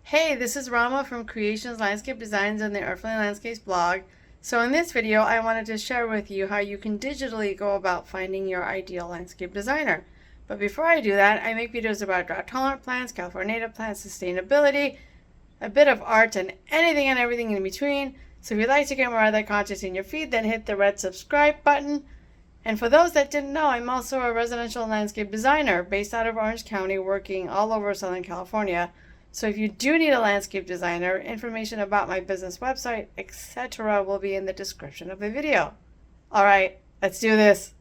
Hey, this is Rama from Creations Landscape Designs and the Earthly Landscapes blog. So in this video, I wanted to share with you how you can digitally go about finding your ideal landscape designer. But before I do that, I make videos about drought-tolerant plants, California native plants, sustainability, a bit of art, and anything and everything in between. So if you'd like to get more of that content in your feed, then hit the red subscribe button. And for those that didn't know, I'm also a residential landscape designer based out of Orange County, working all over Southern California. So if you do need a landscape designer, information about my business website, etc. will be in the description of the video. All right, let's do this.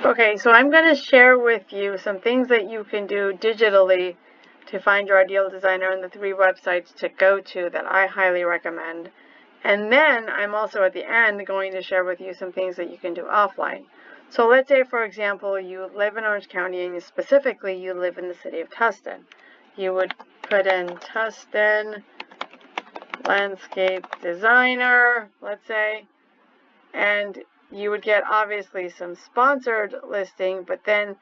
Okay, so I'm going to share with you some things that you can do digitally to find your ideal designer and the 3 websites to go to that I highly recommend. And then I'm also at the end going to share with you some things that you can do offline. So let's say, for example, you live in Orange County and specifically you live in the city of Tustin. You would put in Tustin landscape designer, let's say, and you would get obviously some sponsored listing, but then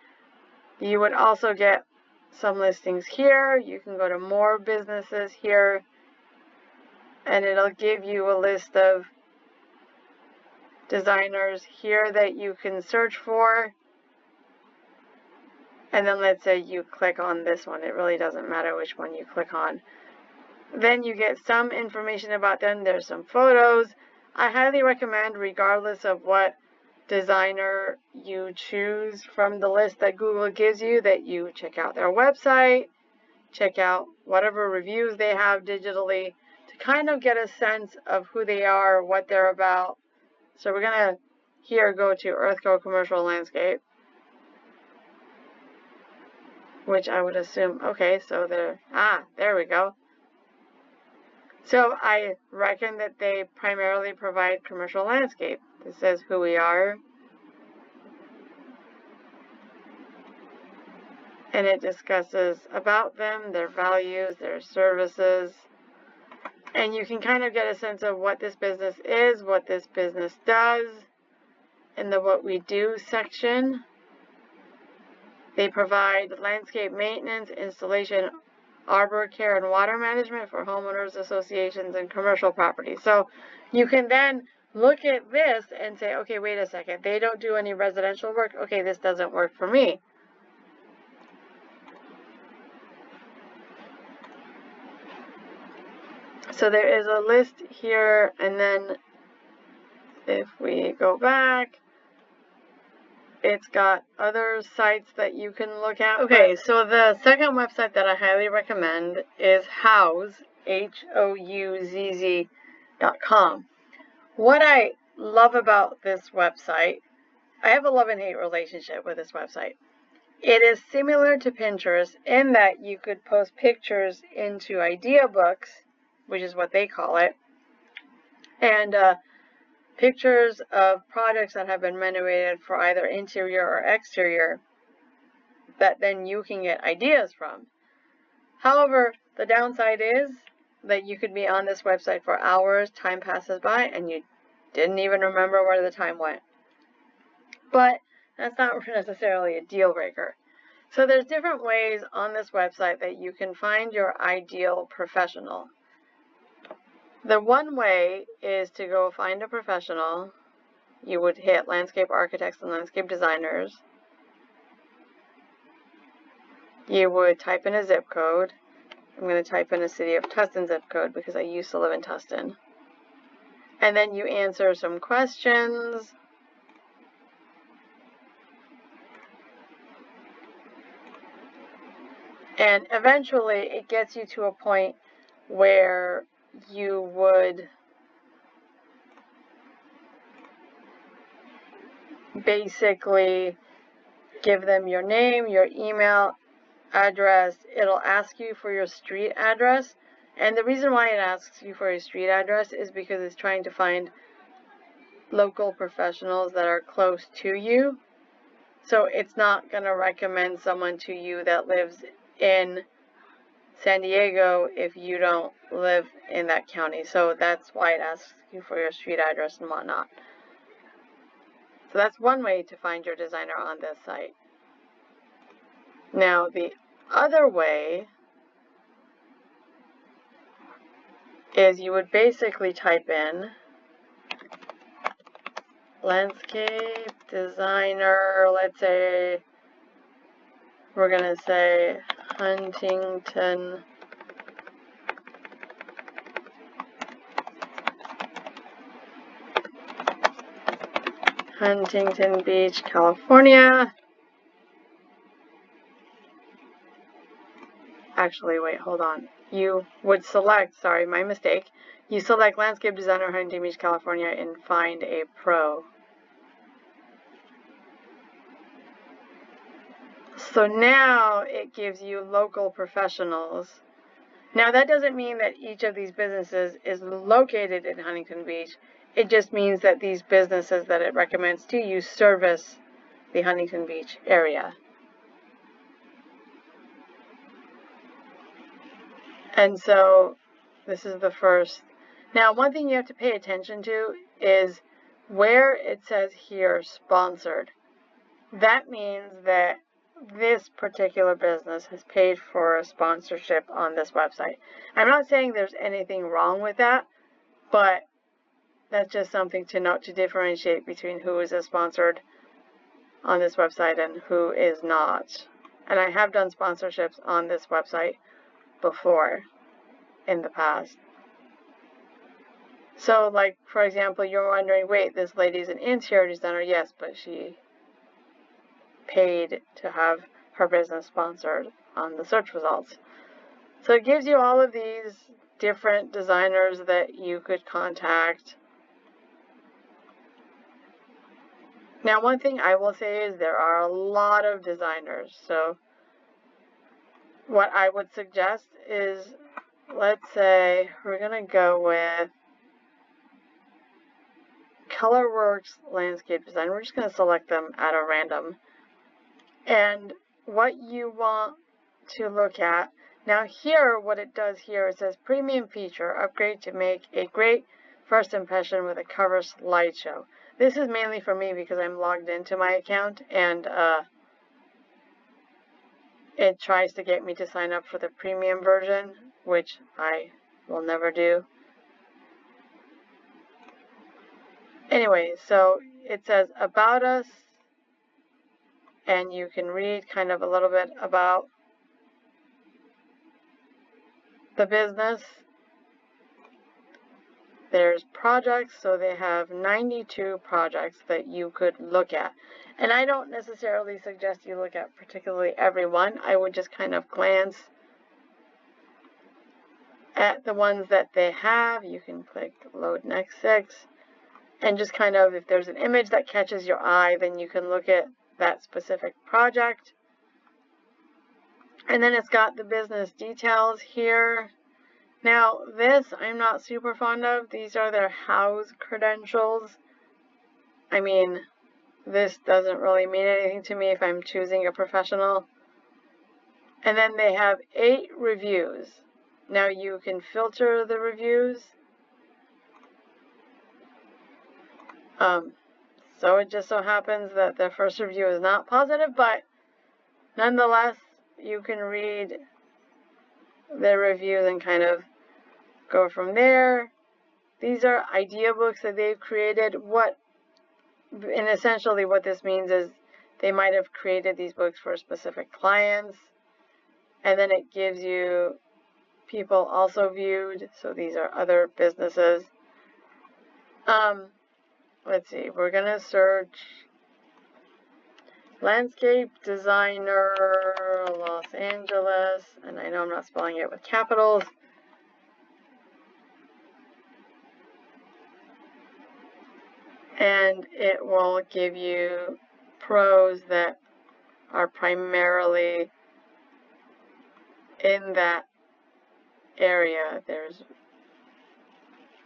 you would also get some listings here. You can go to more businesses here, and it'll give you a list of designers here that you can search for. And then let's say you click on this one. It really doesn't matter which one you click on. Then you get some information about them. There's some photos. I highly recommend, regardless of what designer you choose from the list that Google gives you, that you check out their website, check out whatever reviews they have digitally to kind of get a sense of who they are, what they're about. So we're going to here go to Earthco Commercial Landscape, which I would assume, okay, so there we go. So I reckon that they primarily provide commercial landscape. This says who we are. And it discusses about them, their values, their services. And you can kind of get a sense of what this business is, what this business does. In the What We Do section, they provide landscape maintenance, installation, arbor care, and water management for homeowners associations and commercial property. So you can then look at this and say, okay, wait a second, they don't do any residential work. Okay, this doesn't work for me. So there is a list here, and then if we go back, it's got other sites that you can look at. Okay, so the second website that I highly recommend is Houzz, Houzz.com. What I love about this website, I have a love and hate relationship with this website. It is similar to Pinterest in that you could post pictures into idea books, which is what they call it, and pictures of products that have been renovated for either interior or exterior that then you can get ideas from. However, the downside is that you could be on this website for hours, time passes by, and you didn't even remember where the time went. But that's not necessarily a deal breaker. So there's different ways on this website that you can find your ideal professional. The one way is to go find a professional. You would hit landscape architects and landscape designers. You would type in a zip code. I'm going to type in a city of Tustin zip code because I used to live in Tustin. And then you answer some questions. And eventually it gets you to a point where you would basically give them your name, your email address. It'll ask you for your street address. And the reason why it asks you for your street address is because it's trying to find local professionals that are close to you. So it's not going to recommend someone to you that lives in San Diego if you don't live in that county. So that's why it asks you for your street address and whatnot. So that's one way to find your designer on this site. Now, the other way is you would basically type in landscape designer, let's say, we're going to say Huntington Beach, California. Actually, wait, hold on. You would select, sorry, my mistake. You select landscape designer, Huntington Beach, California, and find a pro. So now it gives you local professionals. Now that doesn't mean that each of these businesses is located in Huntington Beach. It just means that these businesses that it recommends to you service the Huntington Beach area. And so this is the first. Now, one thing you have to pay attention to is where it says here sponsored. That means that this particular business has paid for a sponsorship on this website. I'm not saying there's anything wrong with that, but that's just something to note to differentiate between who is sponsored on this website and who is not. And I have done sponsorships on this website before in the past. So, like, for example, you're wondering, wait, this lady's an interior designer. Yes, but she paid to have her business sponsored on the search results. So it gives you all of these different designers that you could contact. Now, one thing I will say is there are a lot of designers. So what I would suggest is, let's say we're going to go with Colorworks Landscape Design. We're just going to select them at a random. And what you want to look at, now here, what it does here, it says premium feature, upgrade to make a great first impression with a cover slideshow. This is mainly for me because I'm logged into my account and it tries to get me to sign up for the premium version, which I will never do. Anyway, so it says about us, and you can read kind of a little bit about the business. There's projects, so they have 92 projects that you could look at. And I don't necessarily suggest you look at particularly every one. I would just kind of glance at the ones that they have. You can click load next 6. And just kind of, if there's an image that catches your eye, then you can look at that specific project. And then it's got the business details here. Now, this I'm not super fond of. These are their house credentials. I mean, this doesn't really mean anything to me if I'm choosing a professional. And then they have 8 reviews. Now, you can filter the reviews. So it just so happens that the first review is not positive, but nonetheless, you can read the reviews and kind of go from there. These are idea books that they've created. And essentially what this means is they might have created these books for specific clients, and then it gives you people also viewed. So these are other businesses. Let's see, we're going to search landscape designer Los Angeles, and I know I'm not spelling it with capitals. And it will give you pros that are primarily in that area. There's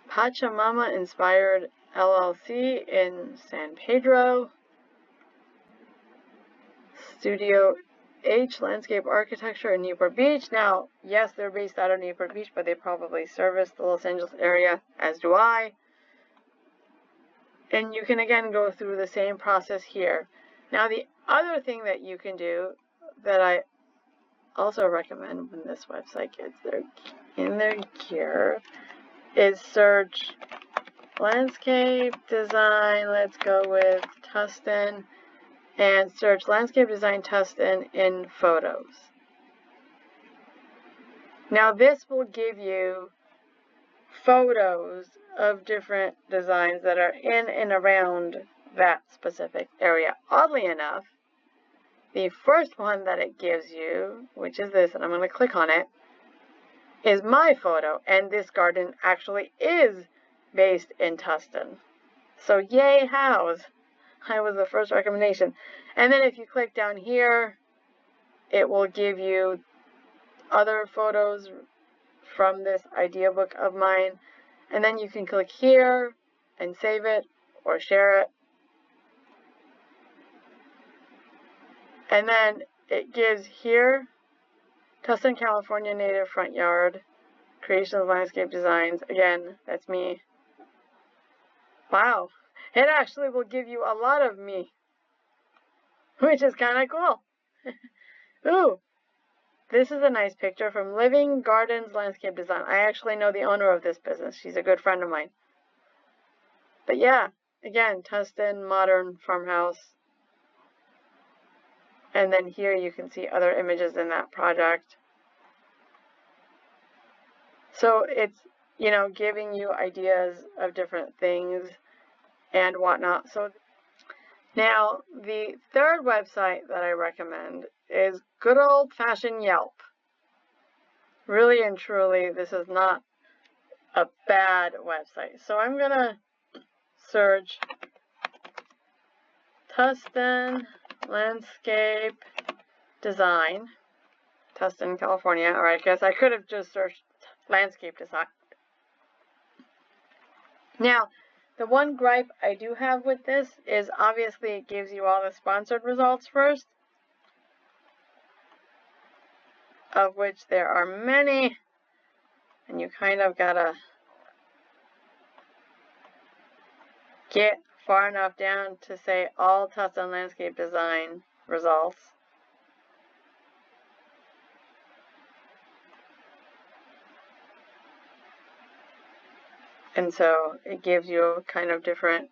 Pachamama Inspired LLC in San Pedro, Studio H Landscape Architecture in Newport Beach. Now, yes, they're based out of Newport Beach, but they probably service the Los Angeles area, as do I. And you can again go through the same process here. Now, the other thing that you can do that I also recommend when this website gets in their gear is search landscape design. Let's go with Tustin and search landscape design Tustin in photos. Now this will give you photos of different designs that are in and around that specific area. Oddly enough, the first one that it gives you, which is this, and I'm going to click on it, is my photo, and this garden actually is based in Tustin. So yay, Housezz! I was the first recommendation. And then if you click down here, it will give you other photos from this idea book of mine, and then you can click here and save it or share it. And then it gives here Tustin, California native front yard, creation of landscape designs. Again, that's me. Wow, it actually will give you a lot of me, which is kind of cool. Ooh, this is a nice picture from Living Gardens Landscape Design. I actually know the owner of this business. She's a good friend of mine. But yeah, again, Tustin modern farmhouse. And then here you can see other images in that project. So it's, you know, giving you ideas of different things and whatnot. So now the third website that I recommend is good old-fashioned Yelp. Really and truly, this is not a bad website. So I'm going to search Tustin Landscape Design, Tustin, California. Or I guess I could have just searched landscape design. Now, the one gripe I do have with this is obviously it gives you all the sponsored results first, of which there are many, and you kind of gotta get far enough down to say all Tustin landscape design results. And so it gives you kind of different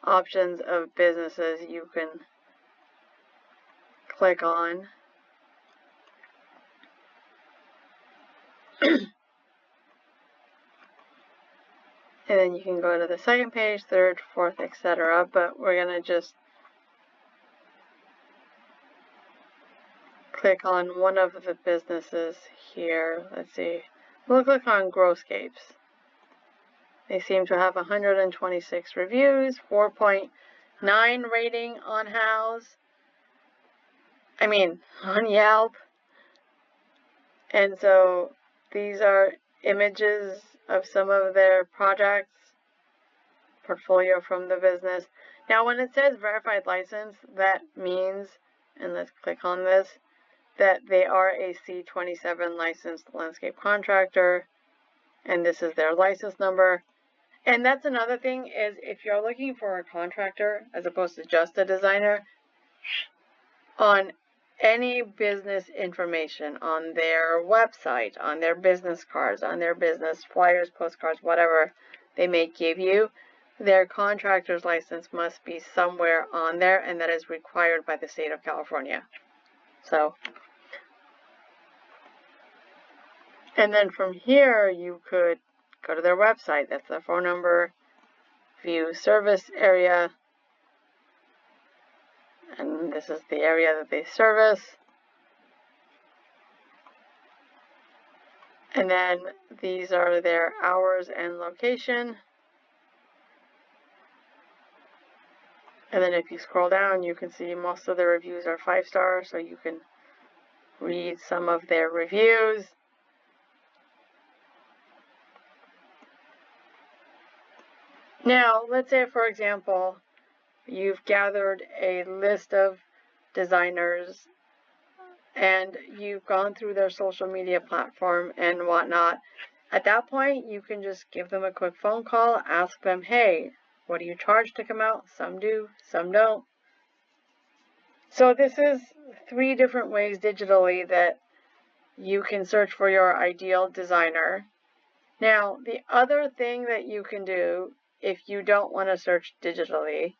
options of businesses you can click on. And then you can go to the second page, third, fourth, etc. But we're going to just click on one of the businesses here. Let's see. We'll click on Growscapes. They seem to have 126 reviews, 4.9 rating on on Yelp. And so these are images of some of their projects, portfolio from the business. Now, when it says verified license, that means, and let's click on this, that they are a C27 licensed landscape contractor, and this is their license number. And that's another thing is if you're looking for a contractor as opposed to just a designer, on any business information on their website, on their business cards, on their business flyers, postcards, whatever they may give you, their contractor's license must be somewhere on there, and that is required by the state of California. So, and then from here you could go to their website. That's their phone number, view service area, and this is the area that they service. And then these are their hours and location. And then if you scroll down, you can see most of the reviews are 5-star, so you can read some of their reviews. Now, let's say, for example, you've gathered a list of designers and you've gone through their social media platform and whatnot. At that point, you can just give them a quick phone call, ask them, hey, what do you charge to come out? Some do, some don't. So this is 3 different ways digitally that you can search for your ideal designer. Now, the other thing that you can do if you don't want to search digitally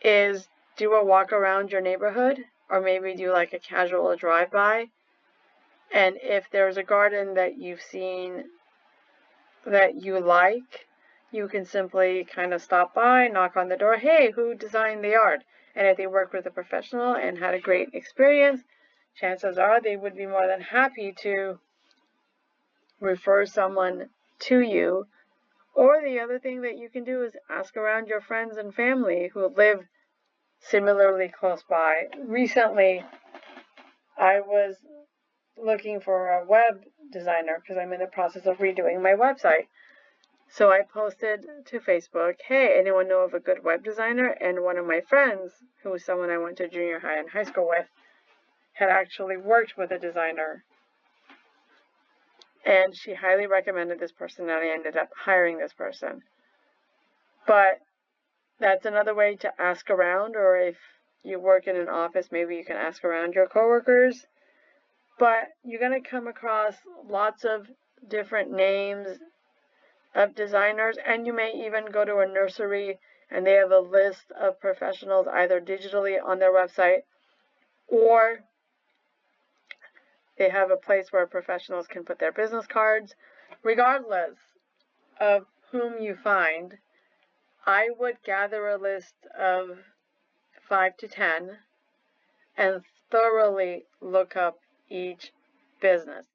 is do a walk around your neighborhood, or maybe do like a casual drive-by. And if there's a garden that you've seen that you like, you can simply kind of stop by, knock on the door, hey, who designed the yard? And if they worked with a professional and had a great experience, chances are they would be more than happy to refer someone to you. Or the other thing that you can do is ask around your friends and family who live similarly close by. Recently, I was looking for a web designer because I'm in the process of redoing my website. So I posted to Facebook, hey, anyone know of a good web designer? And one of my friends, who was someone I went to junior high and high school with, had actually worked with a designer. And she highly recommended this person, and I ended up hiring this person. But that's another way to ask around, or if you work in an office, maybe you can ask around your coworkers. But you're going to come across lots of different names of designers, and you may even go to a nursery and they have a list of professionals either digitally on their website, or they have a place where professionals can put their business cards. Regardless of whom you find, I would gather a list of 5 to 10 and thoroughly look up each business.